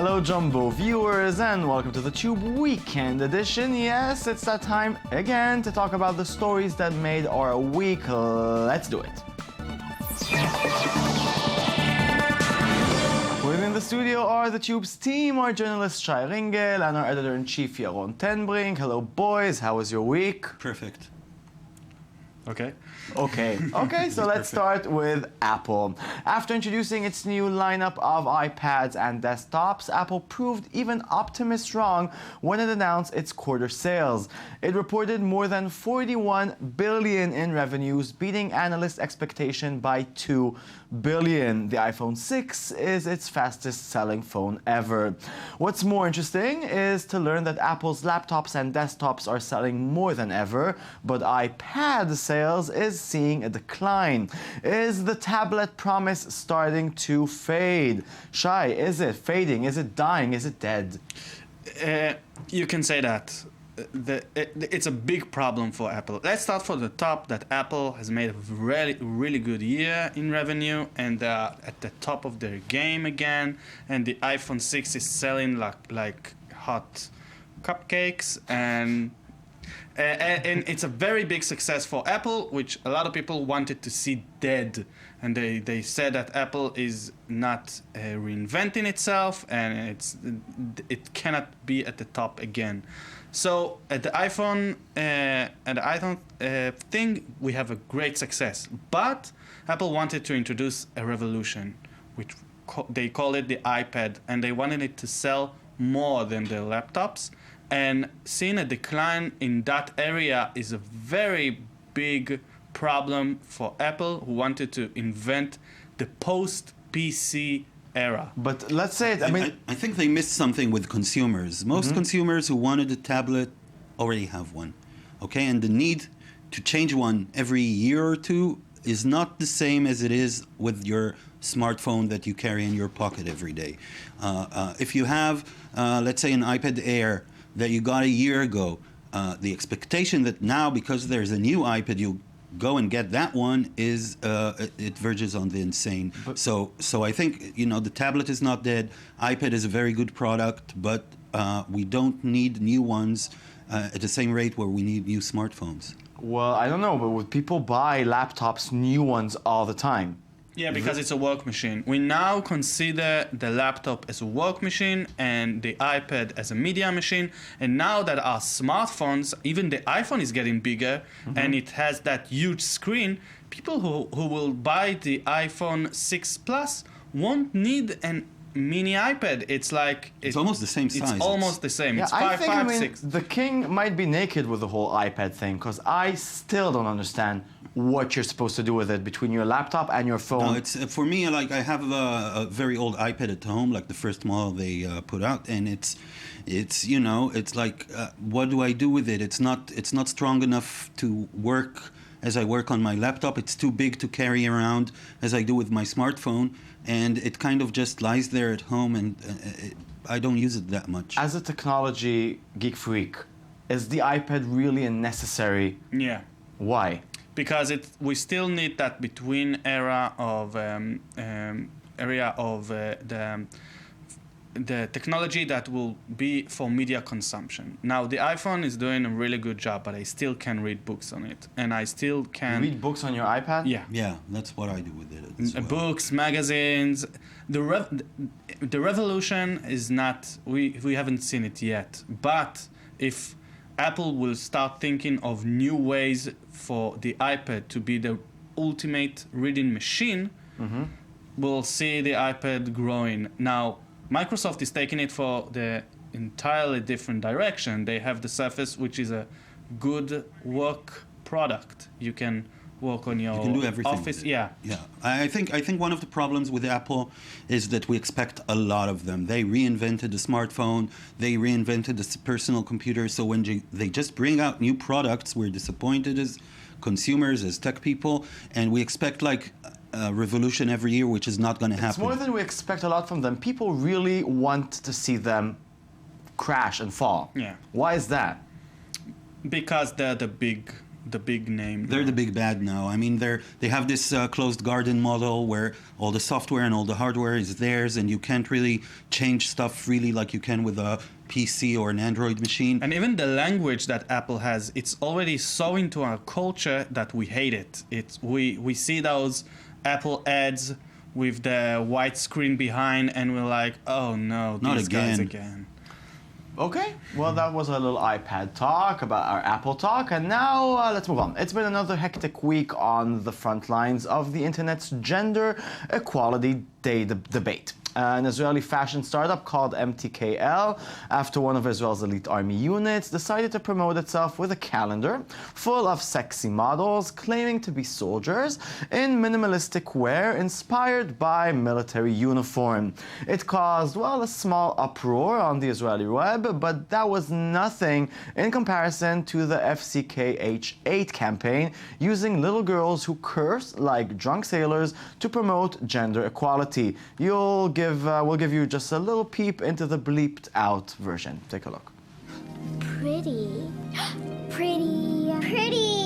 Hello Jumbo viewers and welcome to the Tube Weekend Edition. Yes, it's that time again to talk about the stories that made our week. Let's do it. Within the studio are the Tube's team, our journalist Shai Ringel and our editor-in-chief Yaron Tenbrink. Hello boys, how was your week? Perfect. Okay, so let's start with Apple. After introducing its new lineup of iPads and desktops, Apple proved even optimists wrong when it announced its quarter sales. It reported more than $41 billion in revenues, beating analyst expectation by $2 billion. The iPhone 6 is its fastest-selling phone ever. What's more interesting is to learn that Apple's laptops and desktops are selling more than ever, but iPad sales is seeing a decline. Is the tablet promise starting to fade? Shai, is it fading? Is it dying? Is it dead? You can say that. It's a big problem for Apple. Let's start from the top, that Apple has made a really good year in revenue and at the top of their game again, and the iPhone 6 is selling like hot cupcakes, and it's a very big success for Apple, which a lot of people wanted to see dead, and they said that Apple is not reinventing itself and it cannot be at the top again. So at the iPhone thing, we have a great success. But Apple wanted to introduce a revolution, which they call it the iPad, and they wanted it to sell more than their laptops. And seeing a decline in that area is a very big problem for Apple, who wanted to invent the post-PC era. But let's say it, I think they missed something with consumers. Most consumers who wanted a tablet already have one, okay? And the need to change one every year or two is not the same as it is with your smartphone that you carry in your pocket every day. If you have, let's say, an iPad Air that you got a year ago, the expectation that now, because there's a new iPad, you go and get that one is it verges on the insane. So I think the tablet is not dead. iPad is a very good product, but we don't need new ones at the same rate where we need new smartphones. Well, I don't know, but would people buy laptops, new ones, all the time? Yeah, because it's a work machine. We now consider the laptop as a work machine and the iPad as a media machine. And now that our smartphones, even the iPhone is getting bigger and it has that huge screen, people who will buy the iPhone 6 Plus won't need an mini iPad. It's like... It's almost the same size. It's almost the same. Yeah, it's I 5, 6. The king might be naked with the whole iPad thing, because I still don't understand what you're supposed to do with it between your laptop and your phone. No, it's for me, like, I have a very old iPad at home, like the first model they put out, and it's like, what do I do with it? It's not strong enough to work as I work on my laptop. It's too big to carry around as I do with my smartphone, and it kind of just lies there at home, and I don't use it that much. As a technology geek freak, is the iPad really a necessary? Yeah. Why? Because we still need that between area of the technology that will be for media consumption. Now the iPhone is doing a really good job, but I still can read books on it, and I still can read books on your iPad. Yeah, that's what I do with it as well. Books, magazines. The revolution is not. We haven't seen it yet, but if Apple will start thinking of new ways for the iPad to be the ultimate reading machine, we'll see the iPad growing. Now, Microsoft is taking it for the entirely different direction. They have the Surface, which is a good work product. You can work on your office. Yeah. I think one of the problems with Apple is that we expect a lot of them. They reinvented the smartphone. They reinvented the personal computer. So when they just bring out new products, we're disappointed as consumers, as tech people, and we expect like a revolution every year, which is not going to happen. It's more than we expect a lot from them. People really want to see them crash and fall. Yeah. Why is that? Because they're the big the big name. They're the big bad now. I mean, they have this closed garden model where all the software and all the hardware is theirs, and you can't really change stuff freely like you can with a PC or an Android machine. And even the language that Apple has, it's already so into our culture that we hate it. We see those Apple ads with the white screen behind, and we're like, oh no, these guys again. Okay, well, that was a little iPad talk about our Apple talk, and now let's move on. It's been another hectic week on the front lines of the internet's gender equality day debate. An Israeli fashion startup called MTKL, after one of Israel's elite army units, decided to promote itself with a calendar full of sexy models claiming to be soldiers in minimalistic wear inspired by military uniform. It caused, well, a small uproar on the Israeli web, but that was nothing in comparison to the FCKH8 campaign using little girls who curse like drunk sailors to promote gender equality. We'll give you just a little peep into the bleeped out version. Take a look. Pretty. Pretty.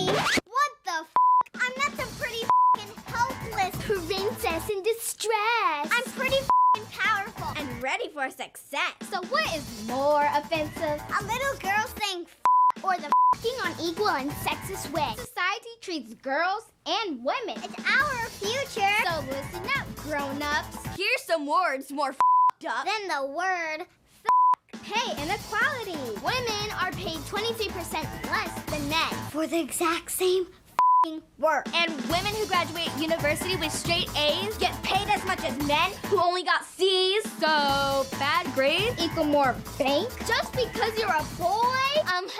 What the f***? I'm not some pretty f***ing helpless princess in distress. I'm pretty f***ing powerful and ready for success. So what is more offensive? A little girl saying f*** or the f***ing on equal and sexist way. Society treats girls and women. It's our future. So listen up, grown-ups. Here's some words more f***ed up than the word f***. Pay inequality. Women are paid 23% less than men for the exact same f***ing work. And women who graduate university with straight A's get paid as much as men who only got C's. So bad grades equal more bank? Just because you're a boy?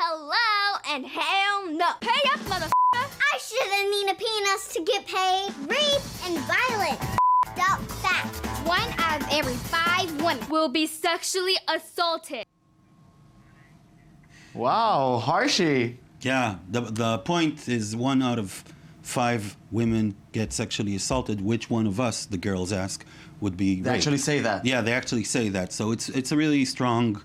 Hello and hell no. Pay up, motherfucker. I shouldn't need a penis to get paid. Rape and violence. Up fact. 1 out of every 5 women will be sexually assaulted. Wow, harshy. Yeah, the point is 1 out of 5 women get sexually assaulted. Which one of us, the girls ask, would be raped? They actually say that. Yeah, they actually say that. So it's a really strong,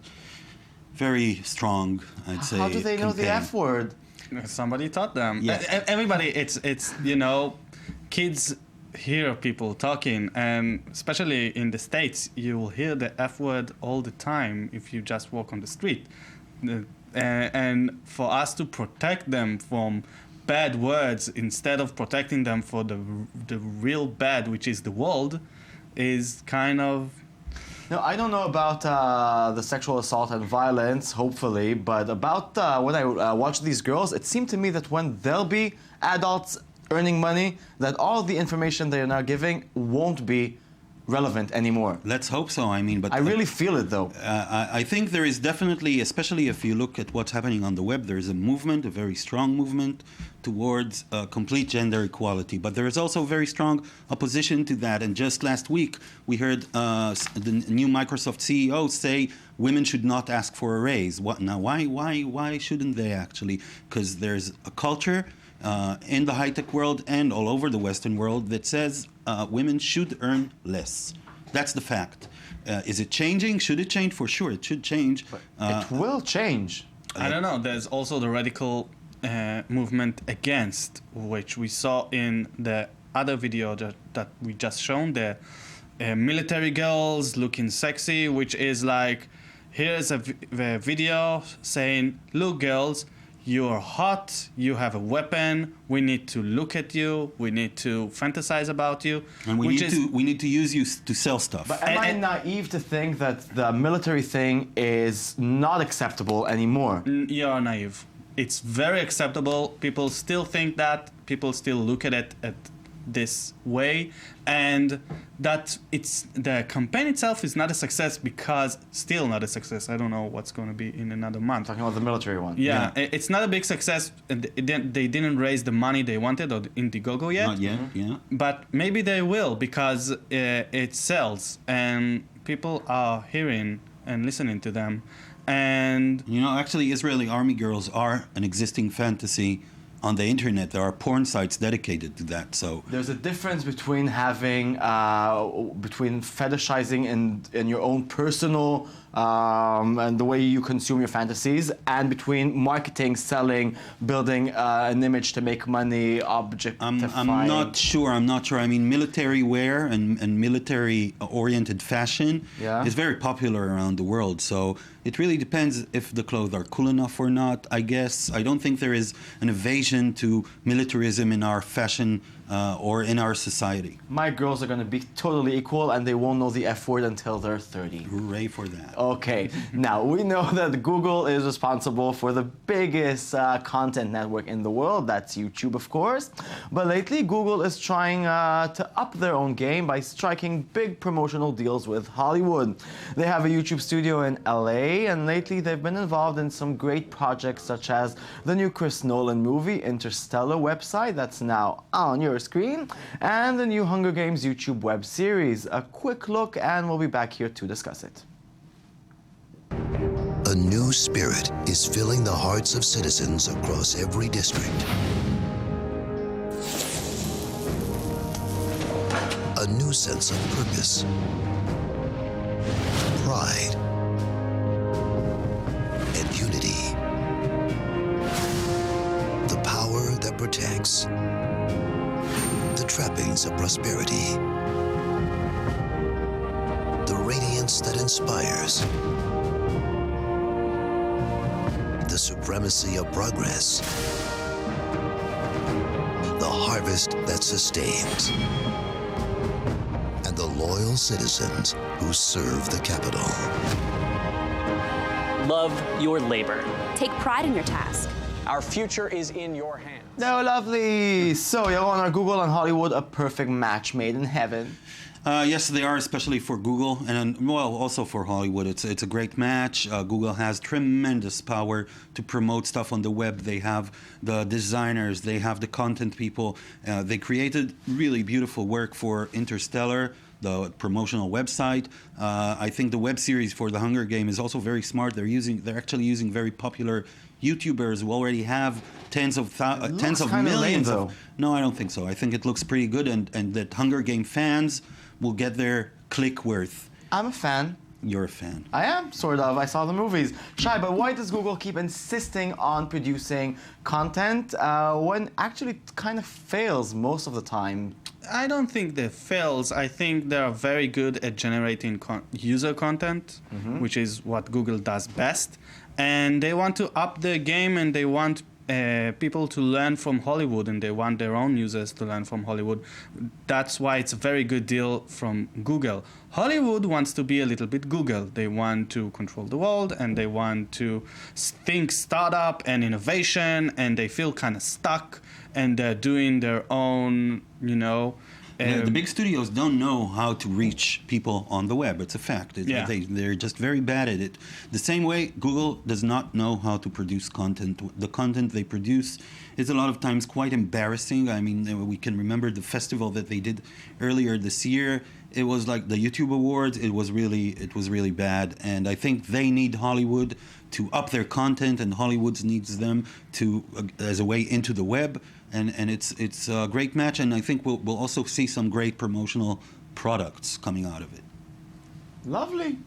very strong, I'd say. How do they know the campaign. F word? Somebody taught them. Yeah. Everybody, it's kids hear people talking, and especially in the States, you will hear the F word all the time if you just walk on the street. And for us to protect them from bad words instead of protecting them for the real bad, which is the world, is kind of... No, I don't know about the sexual assault and violence, hopefully, but about when I watch these girls, it seemed to me that when they'll be adults earning money, that all the information they are now giving won't be relevant anymore. Let's hope so. I mean, but I really feel it, though. I think there is definitely, especially if you look at what's happening on the web, there is a movement, a very strong movement towards complete gender equality. But there is also very strong opposition to that. And just last week, we heard the new Microsoft CEO say women should not ask for a raise. What now? Why shouldn't they actually? Because there's a culture in the high-tech world and all over the Western world that says women should earn less. That's the fact. Is it changing? Should it change? For sure, it should change. It will change. I don't know. There's also the radical movement against, which we saw in the other video that we just shown, the military girls looking sexy, which is like, here's a video saying, look, girls, you're hot, you have a weapon, we need to look at you, we need to fantasize about you. And we need to use you to sell stuff. But am I naive to think that the military thing is not acceptable anymore? You're naive. It's very acceptable. People still think that. People still look at it at this way, and that it's the campaign itself is not a success because still not a success. I don't know what's going to be in another month. Talking about the military one. Yeah, it's not a big success. They didn't raise the money they wanted or Indiegogo yet. Not yet, yeah. But maybe they will because it sells and people are hearing and listening to them. And actually, Israeli army girls are an existing fantasy on the internet. There are porn sites dedicated to that. So there's a difference between having between fetishizing in your own personal and the way you consume your fantasies, and between marketing, selling, building an image to make money, objectifying. I'm not sure. I mean, military wear and military-oriented fashion is very popular around the world. So it really depends if the clothes are cool enough or not, I guess. I don't think there is an evasion to militarism in our fashion or in our society. My girls are going to be totally equal, and they won't know the F word until they're 30. Hooray for that. Okay, now we know that Google is responsible for the biggest content network in the world. That's YouTube, of course. But lately, Google is trying to up their own game by striking big promotional deals with Hollywood. They have a YouTube studio in LA, and lately they've been involved in some great projects such as the new Chris Nolan movie, Interstellar website, that's now on your screen, and the new Hunger Games YouTube web series. A quick look, and we'll be back here to discuss it. A new spirit is filling the hearts of citizens across every district. A new sense of purpose, pride, and unity. The power that protects. The trappings of prosperity. The radiance that inspires. The supremacy of progress. The harvest that sustains. And the loyal citizens who serve the capital. Love your labor. Take pride in your task. Our future is in your hands. No, lovely. So, Yaron, are Google and Hollywood a perfect match made in heaven? Yes, they are, especially for Google, and well, also for Hollywood. It's a great match. Google has tremendous power to promote stuff on the web. They have the designers, they have the content people. They created really beautiful work for Interstellar, the promotional website. I think the web series for the Hunger Game is also very smart. They're actually using very popular YouTubers who already have tens of millions. No, I don't think so. I think it looks pretty good, and that Hunger Game fans will get their click worth. I'm a fan. You're a fan. I am, sort of. I saw the movies. Shai, but why does Google keep insisting on producing content when actually it kind of fails most of the time? I don't think they fails. I think they are very good at generating user content, which is what Google does best. And they want to up their game, and they want people to learn from Hollywood, and they want their own users to learn from Hollywood. That's why it's a very good deal from Google. Hollywood wants to be a little bit Google. They want to control the world, and they want to think startup and innovation, and they feel kind of stuck, and they're doing their own, the big studios don't know how to reach people on the web. It's a fact. They're just very bad at it. The same way Google does not know how to produce content. The content they produce is a lot of times quite embarrassing. I mean, we can remember the festival that they did earlier this year. It was like the YouTube Awards. It was really bad. And I think they need Hollywood to up their content, and Hollywood needs them to as a way into the web. And it's a great match, and I think we'll also see some great promotional products coming out of it. Lovely.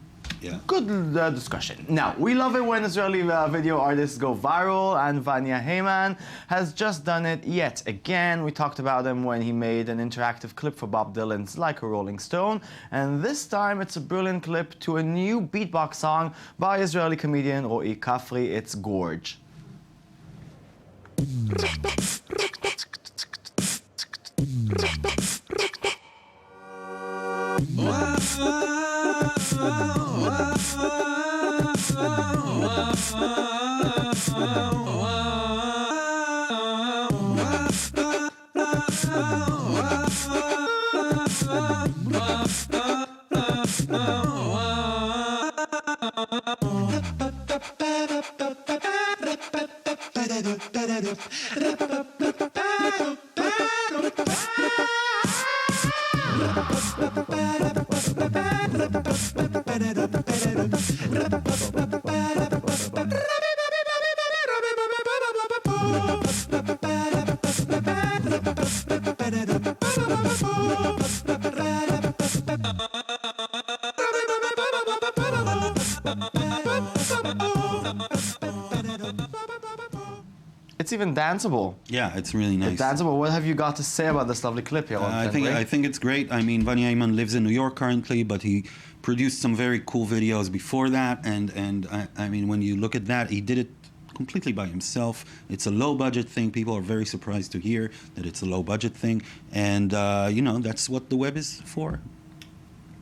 Yeah. Good discussion. Now, we love it when Israeli video artists go viral, and Vanya Heyman has just done it yet again. We talked about him when he made an interactive clip for Bob Dylan's Like a Rolling Stone, and this time it's a brilliant clip to a new beatbox song by Israeli comedian Ro'i Kafri. It's Gorge. It's even danceable. Yeah, it's really nice. It's danceable. What have you got to say about this lovely clip here? I think it's great. I mean, Vanya Ayman lives in New York currently, but he produced some very cool videos before that. And I mean, when you look at that, he did it completely by himself. It's a low budget thing. People are very surprised to hear that it's a low budget thing. And, you know, that's what the web is for.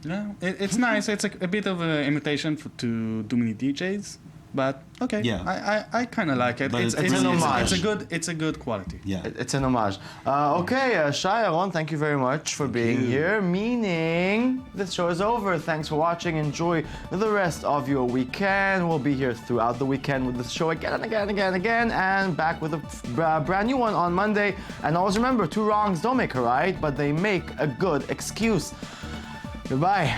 Yeah, it's nice. It's a bit of an imitation to too many DJs. But okay, yeah. I kind of like it. But It's an homage. It's a good quality. Yeah. It's an homage. Okay, Shai, Aaron, thank you very much for being here. Meaning this show is over. Thanks for watching. Enjoy the rest of your weekend. We'll be here throughout the weekend with the show again and again and again and again, and back with a brand new one on Monday. And always remember, 2 wrongs don't make a right, but they make a good excuse. Goodbye.